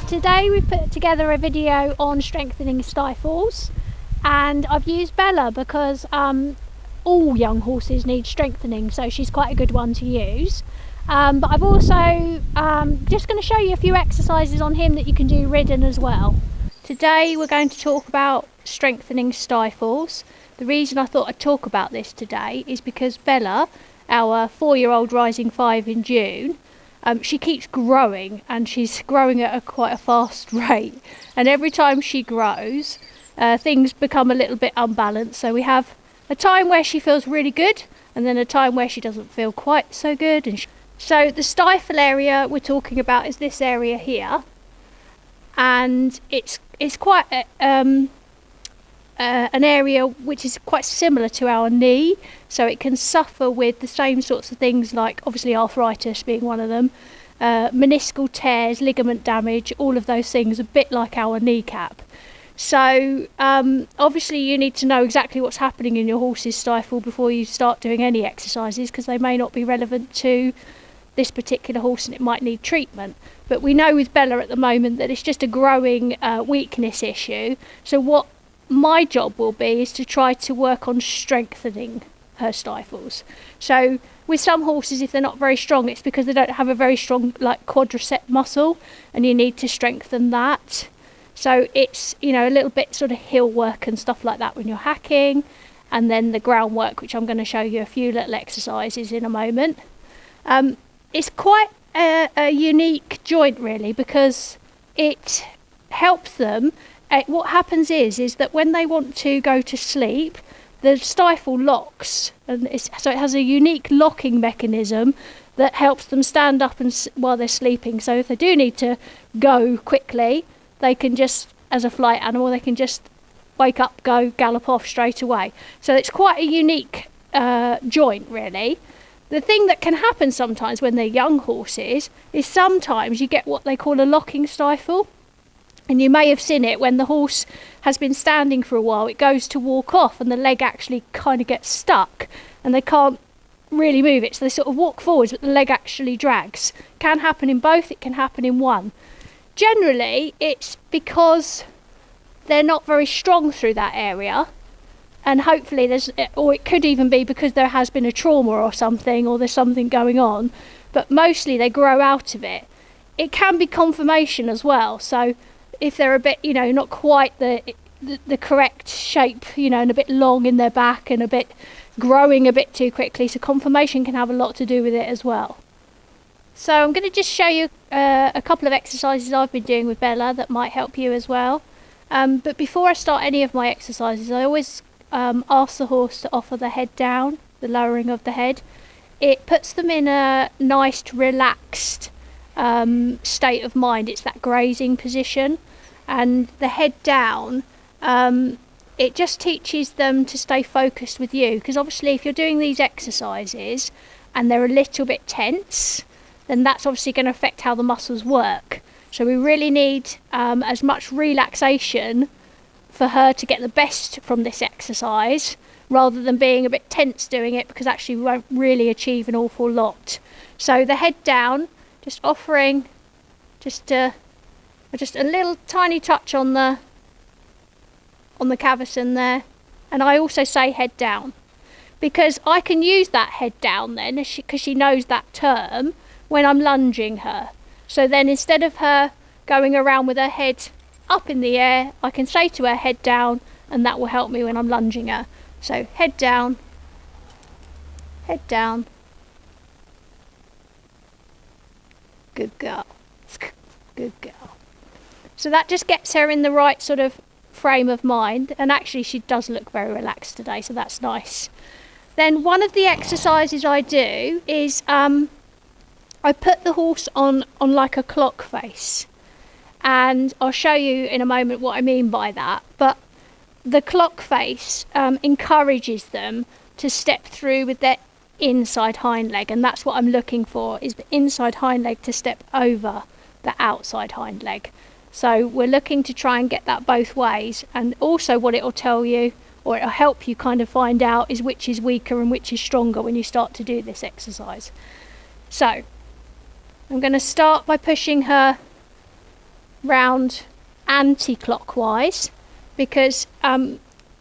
Today we've put together a video on strengthening stifles, and I've used Bella because all young horses need strengthening, so she's quite a good one to use. But I've also just going to show you a few exercises on him that you can do ridden as well. Today we're going to talk about strengthening stifles. The reason I thought I'd talk about this today is because Bella, our 4-year-old rising 5 in June, she keeps growing, and she's growing at quite a fast rate, and every time she grows things become a little bit unbalanced. So we have a time where she feels really good, and then a time where she doesn't feel quite so good. And so the stifle area we're talking about is this area here, and it's quite an area which is quite similar to our knee, so it can suffer with the same sorts of things, like obviously arthritis being one of them, meniscal tears, ligament damage, all of those things, a bit like our kneecap. So obviously you need to know exactly what's happening in your horse's stifle before you start doing any exercises, because they may not be relevant to this particular horse and it might need treatment. But we know with Bella at the moment that it's just a growing weakness issue, so what my job will be is to try to work on strengthening her stifles. So with some horses, if they're not very strong, it's because they don't have a very strong like quadricep muscle, and you need to strengthen that. So it's, you know, a little bit sort of heel work and stuff like that when you're hacking, and then the groundwork, which I'm going to show you a few little exercises in a moment. It's quite a unique joint really, because it helps them. What happens is that when they want to go to sleep, the stifle locks, and so it has a unique locking mechanism that helps them stand up and while they're sleeping. So if they do need to go quickly, they can just, as a flight animal, they can just wake up, go, gallop off straight away. So it's quite a unique joint really. The thing that can happen sometimes when they're young horses is sometimes you get what they call a locking stifle. And you may have seen it when the horse has been standing for a while, it goes to walk off and the leg actually kind of gets stuck and they can't really move it. So they sort of walk forwards, but the leg actually drags. Can happen in both, it can happen in one. Generally, it's because they're not very strong through that area, and hopefully or it could even be because there has been a trauma or something, or there's something going on, but mostly they grow out of it. It can be conformation as well, so if they're a bit, you know, not quite the correct shape, you know, and a bit long in their back and a bit growing a bit too quickly, so conformation can have a lot to do with it as well. So I'm going to just show you a couple of exercises I've been doing with Bella that might help you as well. But before I start any of my exercises, I always ask the horse to offer the head down, the lowering of the head. It puts them in a nice relaxed state of mind. It's that grazing position, and the head down, it just teaches them to stay focused with you, because obviously if you're doing these exercises and they're a little bit tense, then that's obviously going to affect how the muscles work. So we really need as much relaxation for her to get the best from this exercise, rather than being a bit tense doing it, because actually we won't really achieve an awful lot. So the head down, just offering just a little tiny touch on the cavesson there, and I also say head down because I can use that head down then, because she knows that term when I'm lunging her. So then instead of her going around with her head up in the air, I can say to her head down, and that will help me when I'm lunging her. So head down, good girl, good girl. So that just gets her in the right sort of frame of mind, and actually she does look very relaxed today, so that's nice. Then one of the exercises I do is I put the horse on like a clock face, and I'll show you in a moment what I mean by that. But the clock face encourages them to step through with their inside hind leg, and that's what I'm looking for, is the inside hind leg to step over the outside hind leg. So we're looking to try and get that both ways. And also what it'll tell you, or it'll help you kind of find out, is which is weaker and which is stronger when you start to do this exercise. So I'm going to start by pushing her round anti-clockwise, because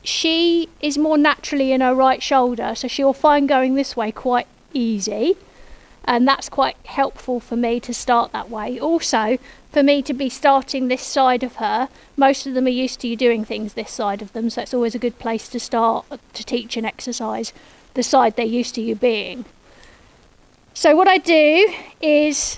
she is more naturally in her right shoulder, so she'll find going this way quite easy, and that's quite helpful for me to start that way. Also, for me to be starting this side of her, most of them are used to you doing things this side of them, so it's always a good place to start to teach an exercise the side they're used to you being. So what I do is,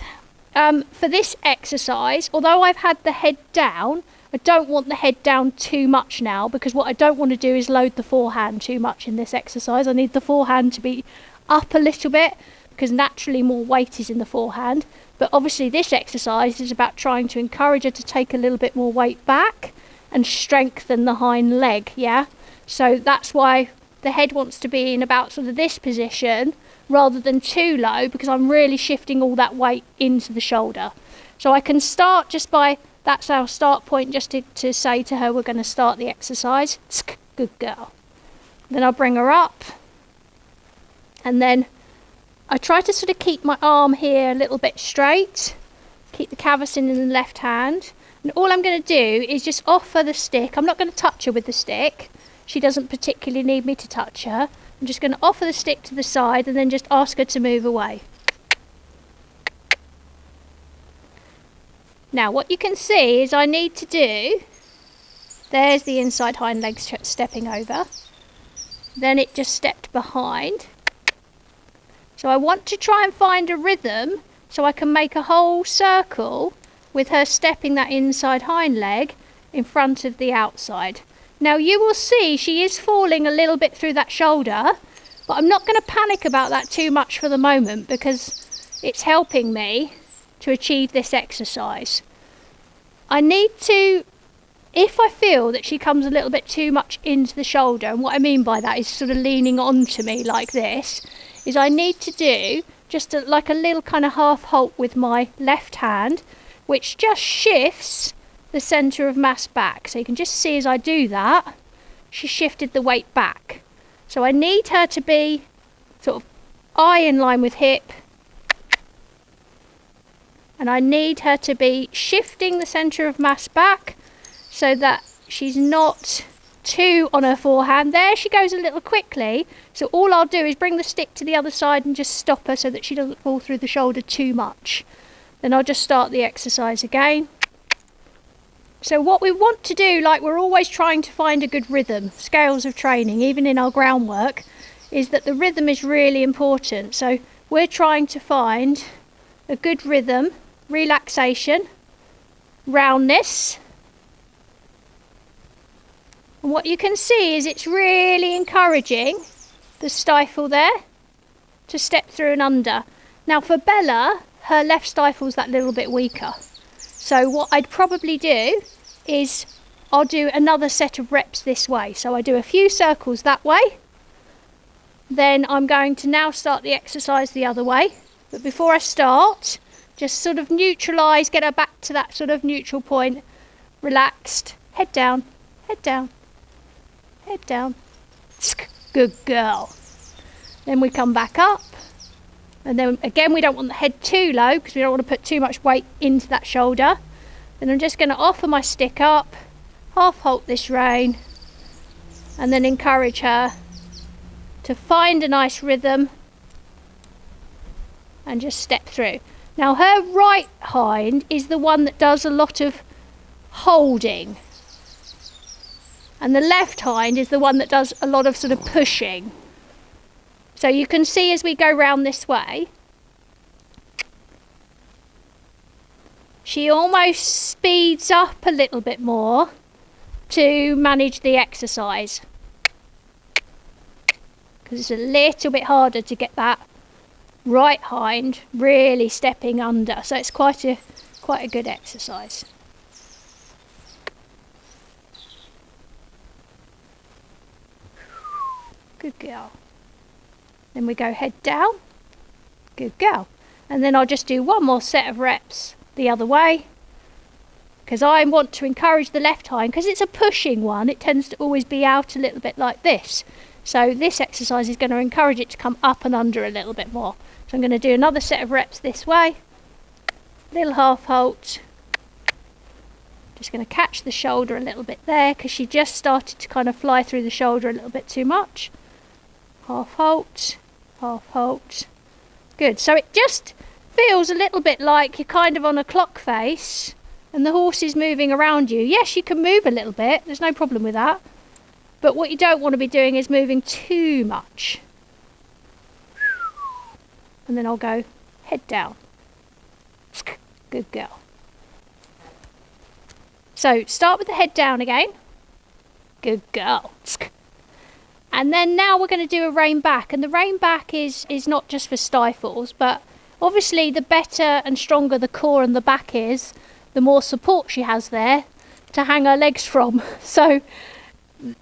for this exercise, although I've had the head down, I don't want the head down too much now, because what I don't want to do is load the forehand too much in this exercise. I need the forehand to be up a little bit, because naturally more weight is in the forehand. But obviously this exercise is about trying to encourage her to take a little bit more weight back and strengthen the hind leg, yeah? So that's why the head wants to be in about sort of this position rather than too low, because I'm really shifting all that weight into the shoulder. So I can start just by, that's our start point, just to say to her we're going to start the exercise. Good girl. Then I'll bring her up, and then I try to sort of keep my arm here a little bit straight, keep the cavesson in the left hand, and all I'm going to do is just offer the stick. I'm not going to touch her with the stick. She doesn't particularly need me to touch her. I'm just going to offer the stick to the side and then just ask her to move away. Now what you can see is I need to do, there's the inside hind leg stepping over, then it just stepped behind. So I want to try and find a rhythm so I can make a whole circle with her stepping that inside hind leg in front of the outside. Now you will see she is falling a little bit through that shoulder, but I'm not going to panic about that too much for the moment, because it's helping me to achieve this exercise. I need to, if I feel that she comes a little bit too much into the shoulder, and what I mean by that is sort of leaning onto me like this, is I need to do just like a little kind of half halt with my left hand, which just shifts the centre of mass back. So you can just see as I do that, she shifted the weight back. So I need her to be sort of eye in line with hip, and I need her to be shifting the centre of mass back so that she's not too on her forehand. There she goes a little quickly, so all I'll do is bring the stick to the other side and just stop her so that she doesn't fall through the shoulder too much. Then I'll just start the exercise again. So what we want to do, like we're always trying to find a good rhythm, scales of training, even in our groundwork, is that the rhythm is really important. So we're trying to find a good rhythm, relaxation, roundness. And what you can see is it's really encouraging the stifle there to step through and under. Now for Bella, her left stifle's that little bit weaker. So what I'd probably do is I'll do another set of reps this way. So I do a few circles that way. Then I'm going to now start the exercise the other way. But before I start, just sort of neutralise, get her back to that sort of neutral point. Relaxed, head down, head down, head down. Good girl. Then we come back up. And then again, we don't want the head too low because we don't want to put too much weight into that shoulder. Then I'm just going to offer my stick up, half halt this rein, and then encourage her to find a nice rhythm and just step through. Now her right hind is the one that does a lot of holding, and the left hind is the one that does a lot of sort of pushing. So you can see as we go round this way, she almost speeds up a little bit more to manage the exercise, because it's a little bit harder to get that right hind really stepping under. So it's quite a good exercise. Good girl. Then we go head down. Good girl. And then I'll just do one more set of reps the other way, because I want to encourage the left hind, because it's a pushing one. It tends to always be out a little bit like this. So this exercise is going to encourage it to come up and under a little bit more. So I'm going to do another set of reps this way. Little half halt. Just going to catch the shoulder a little bit there, because she just started to kind of fly through the shoulder a little bit too much. Half halt, half halt. Good. So it just feels a little bit like you're kind of on a clock face and the horse is moving around you. Yes, you can move a little bit. There's no problem with that. But what you don't want to be doing is moving too much. And then I'll go head down. Good girl. So start with the head down again. Good girl. And then now we're going to do a rein back. And the rein back is not just for stifles, but obviously the better and stronger the core and the back is, the more support she has there to hang her legs from. So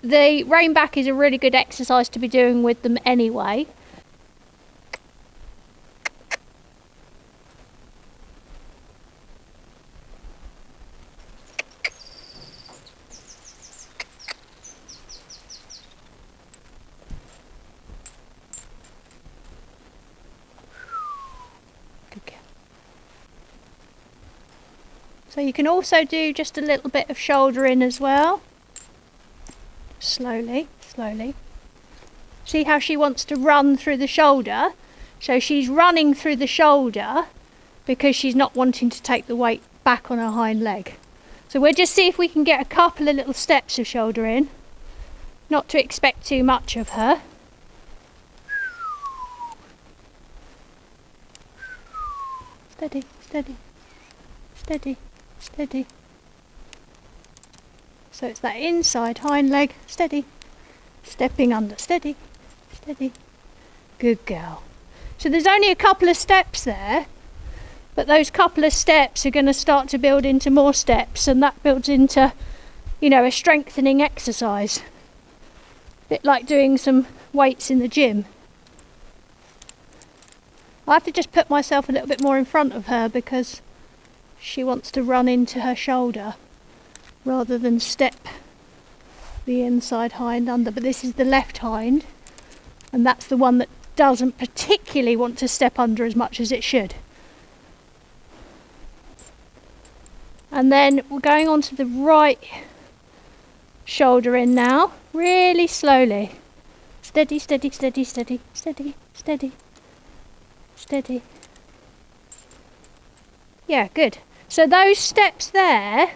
the rein back is a really good exercise to be doing with them anyway. So you can also do just a little bit of shoulder in as well. Slowly, slowly. See how she wants to run through the shoulder? So she's running through the shoulder because she's not wanting to take the weight back on her hind leg. So we'll just see if we can get a couple of little steps of shoulder in. Not to expect too much of her. Steady, steady, steady. Steady. So it's that inside hind leg, steady, stepping under, steady, steady. Good girl. So there's only a couple of steps there, but those couple of steps are going to start to build into more steps, and that builds into, you know, a strengthening exercise. A bit like doing some weights in the gym. I have to just put myself a little bit more in front of her because she wants to run into her shoulder rather than step the inside hind under. But this is the left hind, and that's the one that doesn't particularly want to step under as much as it should. And then we're going on to the right shoulder in now, really slowly. Steady, steady, steady, steady, steady, steady, steady. Yeah, good. So those steps there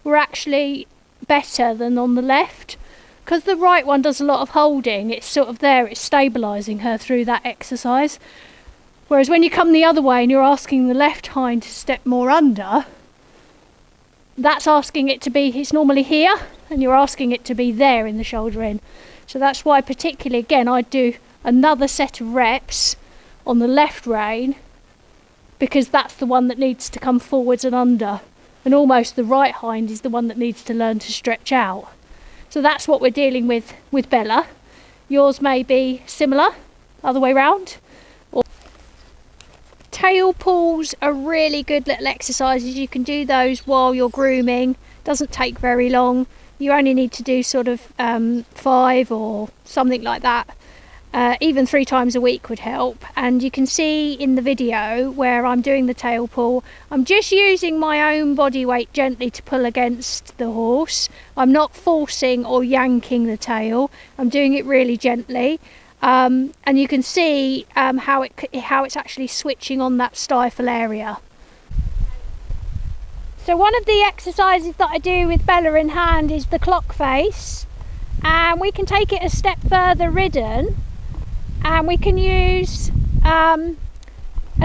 were actually better than on the left, because the right one does a lot of holding. It's sort of there, it's stabilising her through that exercise. Whereas when you come the other way and you're asking the left hind to step more under, that's asking it to be, it's normally here, and you're asking it to be there in the shoulder in. So that's why particularly, again, I'd do another set of reps on the left rein, because that's the one that needs to come forwards and under, and almost the right hind is the one that needs to learn to stretch out. So that's what we're dealing with Bella. Yours may be similar, other way round. Tail pulls are really good little exercises. You can do those while you're grooming. Doesn't take very long. You only need to do sort of 5 or something like that. Even 3 times a week would help. And you can see in the video where I'm doing the tail pull, I'm just using my own body weight gently to pull against the horse. I'm not forcing or yanking the tail. I'm doing it really gently. And you can see how it's actually switching on that stifle area. So one of the exercises that I do with Bella in hand is the clock face, and we can take it a step further ridden, and we can use a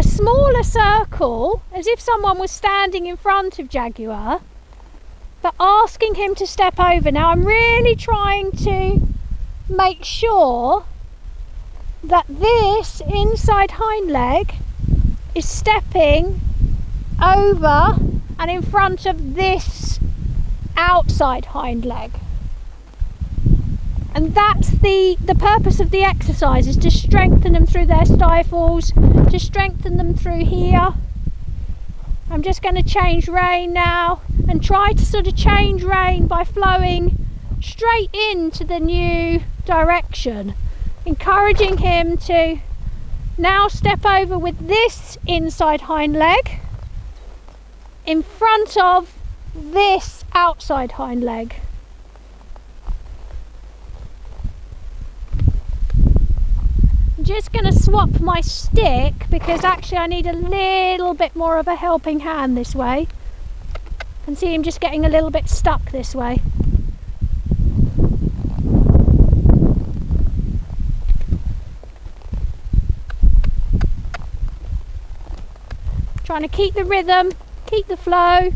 smaller circle as if someone was standing in front of Jaguar, but asking him to step over. Now I'm really trying to make sure that this inside hind leg is stepping over and in front of this outside hind leg. And that's the purpose of the exercise, is to strengthen them through their stifles, to strengthen them through here. I'm just going to change rein now and try to sort of change rein by flowing straight into the new direction, encouraging him to now step over with this inside hind leg in front of this outside hind leg. I'm just going to swap my stick because actually I need a little bit more of a helping hand this way. I can see him just getting a little bit stuck this way. Trying to keep the rhythm, keep the flow.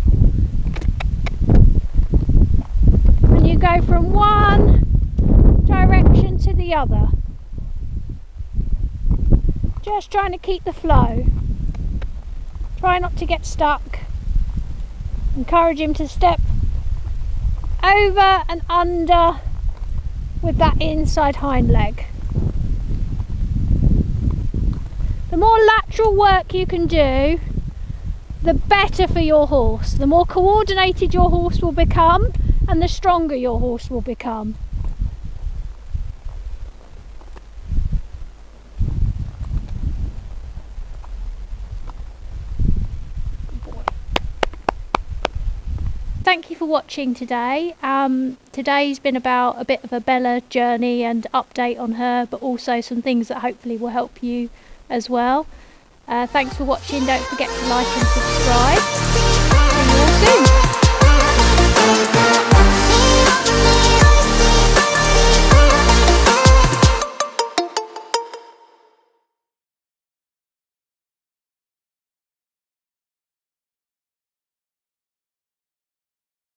And you go from one direction to the other. Just trying to keep the flow. Try not to get stuck. Encourage him to step over and under with that inside hind leg. The more lateral work you can do, the better for your horse. The more coordinated your horse will become and the stronger your horse will become. Thank you for watching today. Today's been about a bit of a Bella journey and update on her, but also some things that hopefully will help you as well. Thanks for watching. Don't forget to like and subscribe.